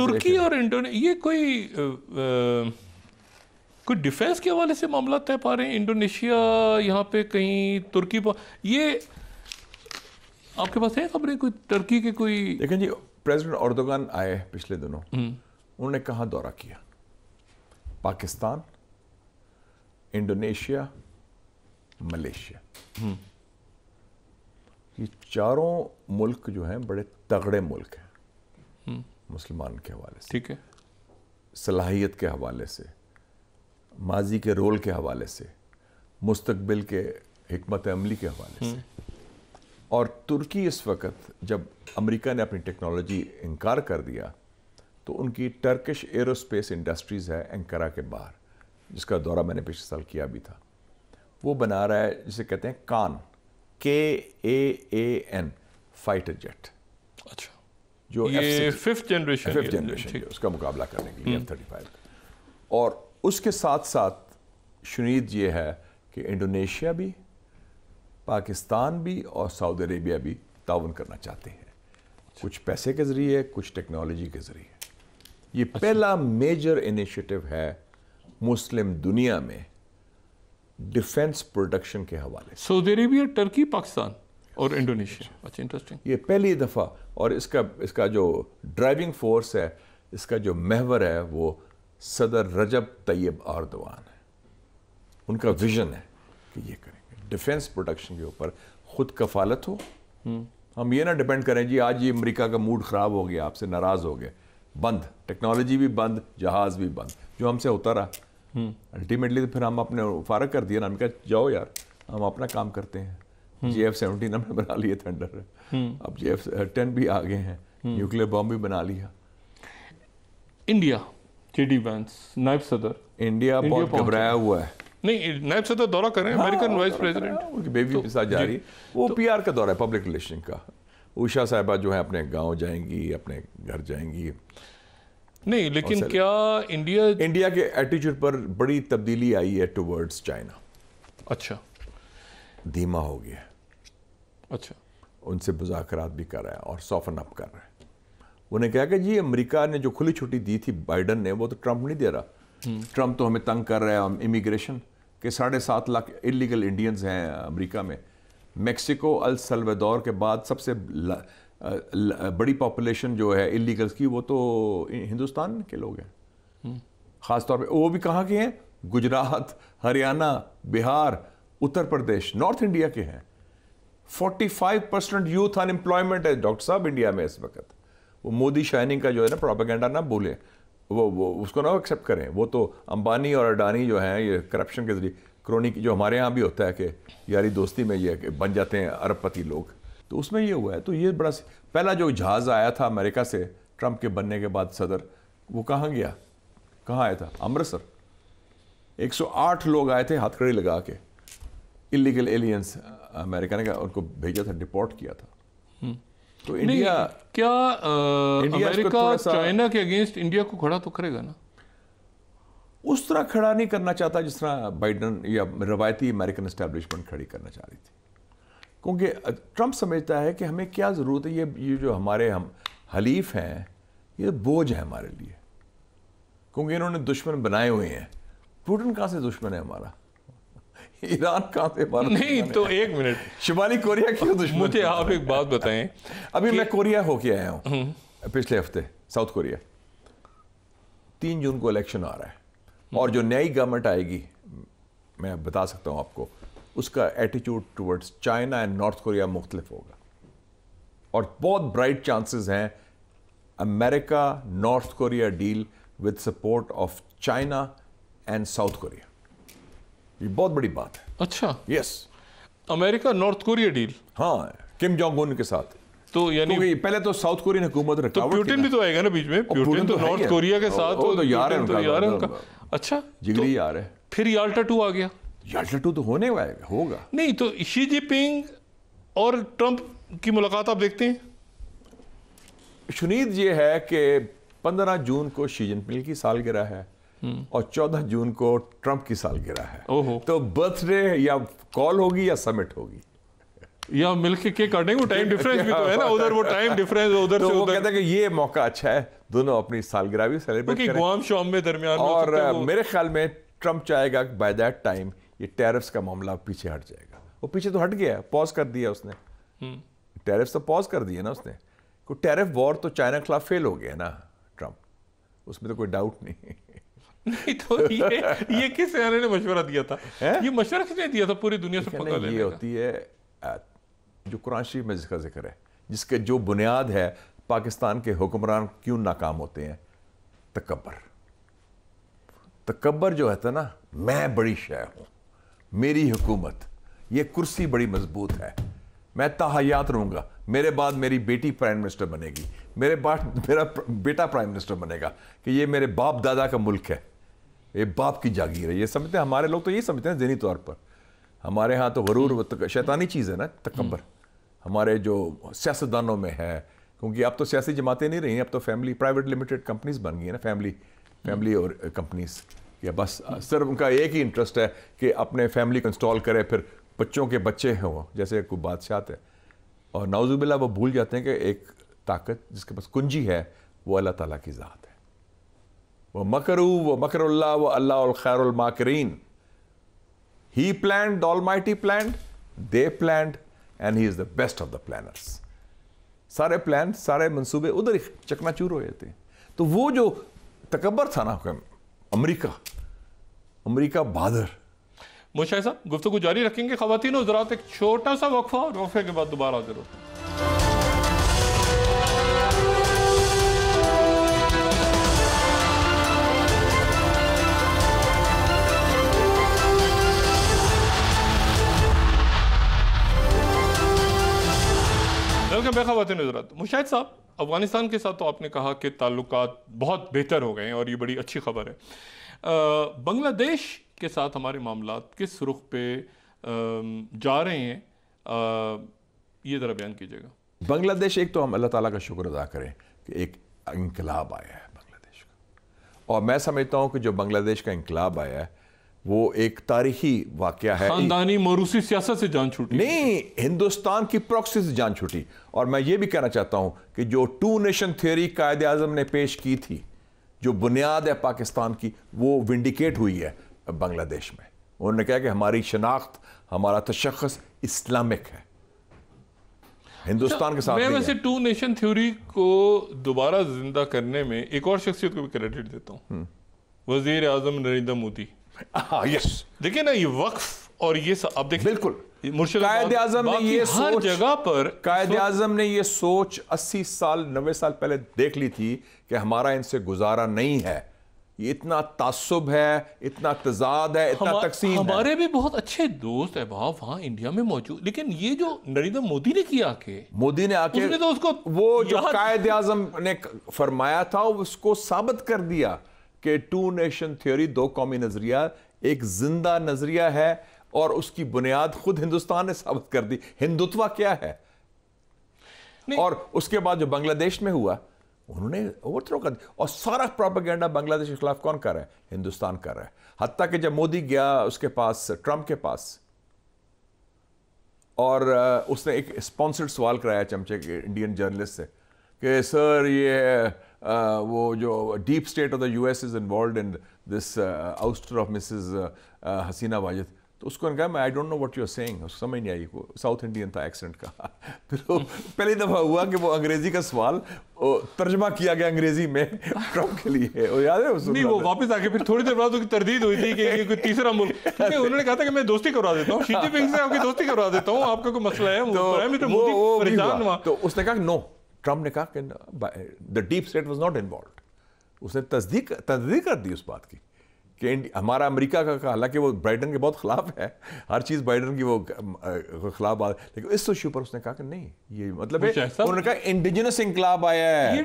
तुर्की और इंडोनेशिया ये कोई डिफेंस के हवाले से मामला तय पा रहे हैं? इंडोनेशिया यहाँ पे कहीं तुर्की पर, ये आपके पास है खबरें कोई तुर्की के कोई? देखें जी, प्रेसिडेंट अर्दोगान आए पिछले दिनों, उन्होंने कहाँ दौरा किया? Pakistan, Indonesia, Malaysia. ये चारों मुल्क जो हैं बड़े तगड़े मुल्क हैं मुसलमान के हवाले से, ठीक है, सलाहियत के हवाले से, माजी के रोल के हवाले से, मुस्तकबिल के हिकमत अमली के हवाले से। और तुर्की इस वक्त, जब अमेरिका ने अपनी टेक्नोलॉजी इनकार कर दिया, तो उनकी टर्किश एरोस्पेस इंडस्ट्रीज़ है एंकारा के बाहर, जिसका दौरा मैंने पिछले साल किया भी था। वो बना रहा है जिसे कहते हैं कान, KAAN फाइटर जेट। अच्छा, जो ये फिफ्थ जनरेशन उसका मुकाबला करने के लिए F-35। और उसके साथ साथ शुनीद ये है कि इंडोनेशिया भी, पाकिस्तान भी और सऊदी अरेबिया भी ताउन करना चाहते हैं, कुछ पैसे के ज़रिए, कुछ टेक्नोलॉजी के ज़रिए। ये पहला मेजर इनिशिएटिव है मुस्लिम दुनिया में डिफेंस प्रोडक्शन के हवाले से। सऊदी अरेबिया, टर्की, पाकिस्तान और इंडोनेशिया। अच्छा, इंटरेस्टिंग। ये पहली दफ़ा, और इसका जो ड्राइविंग फोर्स है, इसका जो महवर है, वो सदर रजब तैयब अर्दवान है। उनका विजन है कि ये करेंगे, डिफेंस प्रोडक्शन के ऊपर खुद कफालत हो। हम ये ना डिपेंड करें जी आज ये अमेरिका का मूड ख़राब हो गया, आपसे नाराज़ हो गए, बंद, टेक्नोलॉजी भी बंद, जहाज़ भी बंद, जो हमसे होता रहा। अल्टीमेटली तो फिर हम अपने फारग कर दिया ना, हमने कहा जाओ यार, हम अपना काम करते हैं। JF-17 हमने बना लिए थंडर, अब JF-10 भी आ गए हैं, न्यूक्लियर बॉम्ब भी बना लिया। इंडिया, JD वैंस, नायब सदर, इंडिया बहुत घबराया हुआ है। नहीं, नायब सदर दौरा कर रहे हैं, अमेरिकन वाइस प्रेसिडेंट, उनकी बेबी के साथ जा रही है। वो PR का दौरा है, पब्लिक रिलेशन का। उषा साहिबा जो है अपने गांव जाएंगी, अपने घर जाएंगी। नहीं, लेकिन क्या इंडिया के एटीट्यूड पर बड़ी तब्दीली आई है टुवर्ड्स चाइना। अच्छा, धीमा हो गया। अच्छा, उनसे मुज़ाकरात भी कर रहा है और सॉफन अप कर रहा है। उन्हें कहा कि जी अमेरिका ने जो खुली छुट्टी दी थी बाइडन ने, वो तो ट्रंप नहीं दे रहा। ट्रंप तो हमें तंग कर रहा है इमिग्रेशन के। 7.5 लाख इलीगल इंडियंस हैं अमेरिका में। मेक्सिको, अल सल्वाडोर के बाद सबसे बड़ी पॉपुलेशन जो है इलीगल्स की, वो तो हिंदुस्तान के लोग हैं। ख़ास तौर पे वो भी कहाँ के हैं? गुजरात, हरियाणा, बिहार, उत्तर प्रदेश, नॉर्थ इंडिया के हैं। 45% यूथ अनएम्प्लॉयमेंट है डॉक्टर साहब इंडिया में इस वक्त। वो मोदी शाइनिंग का जो है ना प्रोपेगेंडा ना भूलें, वो उसको ना एक्सेप्ट करें। वो तो अंबानी और अडानी जो हैं ये करप्शन के जरिए, क्रोनी जो हमारे यहाँ भी होता है कि यारी दोस्ती में ये बन जाते हैं अरबपति लोग, तो उसमें ये हुआ है। तो ये बड़ा पहला जो जहाज़ आया था अमेरिका से ट्रंप के बनने के बाद सदर, वो कहाँ गया? कहाँ आया था? अमृतसर। 108 लोग आए थे हथकड़ी लगा के, इलीगल एलियंस। अमेरिका ने उनको भेजा था, डिपोर्ट किया था। तो इंडिया क्या अमेरिका चाइना के अगेंस्ट इंडिया को खड़ा तो करेगा ना? उस तरह खड़ा नहीं करना चाहता जिस तरह बाइडन या रवायती अमेरिकन एस्टैब्लिशमेंट खड़ी करना चाह रही थी। क्योंकि ट्रंप समझता है कि हमें क्या ज़रूरत है, ये जो हमारे हम हलीफ हैं ये बोझ है हमारे लिए, क्योंकि इन्होंने दुश्मन बनाए हुए हैं। पुतिन कहाँ से दुश्मन है हमारा? ईरान कहाँ से हमारा? नहीं तो एक मिनट, शिमाली कोरिया क्यों दुश्मन? मुझे आप एक बात बताएं। अभी मैं कोरिया होके आया हूँ पिछले हफ्ते, साउथ कोरिया। 3 जून को इलेक्शन आ रहा है और जो नई गवर्नमेंट आएगी, मैं बता सकता हूँ आपको, उसका attitude towards China and north Korea मुख्तलिफ होगा। और बहुत ब्राइट चांसेस हैं America north Korea deal with support of China and south Korea. ये बहुत बड़ी बात है। अच्छा, yes, America north Korea deal. हाँ, किम जोंग उन के साथ। तो यानी पहले तो साउथ कोरियन हुकूमत तो प्यूटिन भी तो आएगा ना बीच में? प्यूटिन तो नॉर्थ कोरिया के साथ तो यार है उनका। अच्छा, जिगरी यार है। फिर याल्टा 2 आ गया। याल्टा 2 तो होने वाला होगा। नहीं तो शी जिनपिंग और ट्रंप की मुलाकात आप देखते हैं? शुनीद ये है कि 15 जून को शी जिनपिंग की सालगिरह है और 14 जून को ट्रंप की सालगिरह है। ओहो। तो बर्थडे या कॉल होगी या समिट होगी। या मिलके केक काटेंगे, वो टाइम डिफरेंस भी तो है ना, उधर वो टाइम डिफरेंस उधर तो से वो उधर। कहता है कि ये मौका अच्छा है, दोनों अपनी सालगिरह भी सेलिब्रेट करें। गुआम शाम में दरमियान में और मेरे ख्याल में ट्रम्प चाहेगा कि बाय दैट टाइम ये टैरिफ्स का मामला पीछे हट जाएगा। वो पीछे तो हट गया, पॉज कर दिया उसने, टैरिफ्स तो पॉज कर दिए ना उसने। को टैरिफ वॉर तो चाइना के खिलाफ फेल हो गया ना ट्रम्प, उसमें तो कोई डाउट नहीं। नहीं तो ये किस सियाने ने मशवरा दिया था? ये मशवरा किसने दिया था पूरी दुनिया से पकड़ लेने का? ये होती है जो कुरान शरीफ में जिसका जिक्र है, जिसके जो बुनियाद है पाकिस्तान के हुक्मरान क्यों नाकाम होते हैं, तकब्बर। तकब्बर जो है ना, मैं बड़ी शय हूं, मेरी हुकूमत, ये कुर्सी बड़ी मजबूत है, मैं ताहयात रहूंगा, मेरे बाद मेरी बेटी प्राइम मिनिस्टर बनेगी, मेरा बेटा प्राइम मिनिस्टर बनेगा, कि ये मेरे बाप दादा का मुल्क है, ये बाप की जागीर है। ये समझते हैं हमारे लोग, तो ये समझते हैं ज़हनी तौर पर। हमारे यहाँ तो गरूर शैतानी चीज़ है ना तकब्बर, हमारे जो सियासतदानों में है, क्योंकि अब तो सियासी जमातें नहीं रही, अब तो फैमिली प्राइवेट लिमिटेड कंपनीज बन गई है ना, फैमिली और कंपनीज। या बस सिर्फ उनका एक ही इंटरेस्ट है कि अपने फैमिली को इंस्टॉल करे, फिर बच्चों के बच्चे हों, जैसे कोई बादशाह है। और नाउजुबिल्लाह वो भूल जाते हैं कि एक ताकत जिसके पास कुंजी है वो अल्लाह ताला की ज़ात है। वो मकरुल्लाह वो अल्लाह खैरुल माकिरीन। He planned, the Almighty planned, they planned, and He is the best of the planners. सारे प्लान, सारे मंसूबे उधर ही चकनाचूर हो जाते हैं। तो वो जो तकब्बर था ना अमेरिका बहादुर। मुशाहिद साहब गुफ्तगू जारी रखेंगे, ख़वातीन और ज़रात, एक छोटा सा वक्फा, और वक्फे के बाद दोबारा हाजिर होते हैं। वेलकम बैक ख़वातीन और ज़रात। मुशाहिद साहब, अफगानिस्तान के साथ तो आपने कहा कि ताल्लुकात बहुत बेहतर हो गए हैं और ये बड़ी अच्छी खबर है। बांग्लादेश के साथ हमारे मामलात किस रुख पे जा रहे हैं, ये ज़रा बयान कीजिएगा। बांग्लादेश, एक तो हम अल्लाह ताला का शुक्र अदा करें कि एक इंकलाब आया है बांग्लादेश का, और मैं समझता हूँ कि जो बांग्लादेश का इंकलाब आया है वो एक तारीखी वाकया है। खानदानी मौरूसी सियासत से जान छूटी नहीं, हिंदुस्तान की प्रॉक्सी से जान छूटी। और मैं ये भी कहना चाहता हूँ कि जो 2 नेशन थ्योरी कायदे आज़म ने पेश की थी, जो बुनियाद है पाकिस्तान की, वो विंडिकेट हुई है बांग्लादेश में। उन्होंने कहा कि हमारी शनाख्त, हमारा तशख़्ख़ुस इस्लामिक है, हिंदुस्तान के साथ। मैं वैसे 2 नेशन थ्योरी को दोबारा जिंदा करने में एक और शख्सियत को भी क्रेडिट देता हूँ, वज़ीर आज़म नरेंद्र मोदी। यस, देखिए ना, ये वक्फ और ये सब, अब देखिए बिल्कुल कायदे आज़म ने ये हर जगह पर कायदे आज़म ने ये सोच 80 साल 90 साल पहले देख ली थी कि हमारा इनसे गुजारा नहीं है, ये इतना तासुब है, इतना तजाद है, इतना तकसीम हमारे है। भी बहुत अच्छे दोस्त है वहाँ इंडिया में मौजूद, लेकिन ये जो नरेंद्र मोदी ने किया मोदी ने आके उसने तो उसको वो जो कायदे आज़म ने फरमाया था उसको साबित कर दिया कि 2 नेशन थ्योरी, 2 कौमी नजरिया एक जिंदा नजरिया है, और उसकी बुनियाद खुद हिंदुस्तान ने साबित कर दी। हिंदुत्व क्या है? और उसके बाद जो बांग्लादेश में हुआ, उन्होंने ओवरथ्रो कर दिया, और सारा प्रोपेगेंडा बांग्लादेश के खिलाफ कौन कर रहा है? हिंदुस्तान कर रहा है। हत्ता कि जब मोदी गया उसके पास, ट्रंप के पास, और उसने एक स्पॉन्सर्ड सवाल कराया चमचे के इंडियन जर्नलिस्ट से कि सर ये वो जो deep state of the US is involve in this ouster of Mrs Hasina Wajed. तो उसको कहा, मैं I don't know what you are saying, उसको समझ नहीं आई, को साउथ इंडियन था एक्सेंट का। फिर पहली दफ़ा हुआ कि वो अंग्रेजी का सवाल तर्जमा किया गया अंग्रेजी में ट्रम्प के लिए, वो याद है? नहीं, वो वापस आके फिर थोड़ी देर बाद उसकी तरदीद हुई थी कि ये कोई तीसरा मुल्क, क्योंकि उन्होंने कहा था कि मैं दोस्ती करवा देता हूँ, शी जिनपिंग से आपकी दोस्ती करवा देता हूँ, आपका कोई मसला है? तो उसने कहा नो, ट्रम्प ने कहा कि the deep state was not involved. उसने तस्दीक कर दी उस बात की कि हमारा अमेरिका का, हालांकि वो बाइडन के बहुत खिलाफ है, हर चीज़ बाइडन की वो खिलाफ, लेकिन इस इशू पर उसने कहा कि नहीं, ये मतलब है, उन्होंने कहा इंडिजिनस इंकलाब आया है।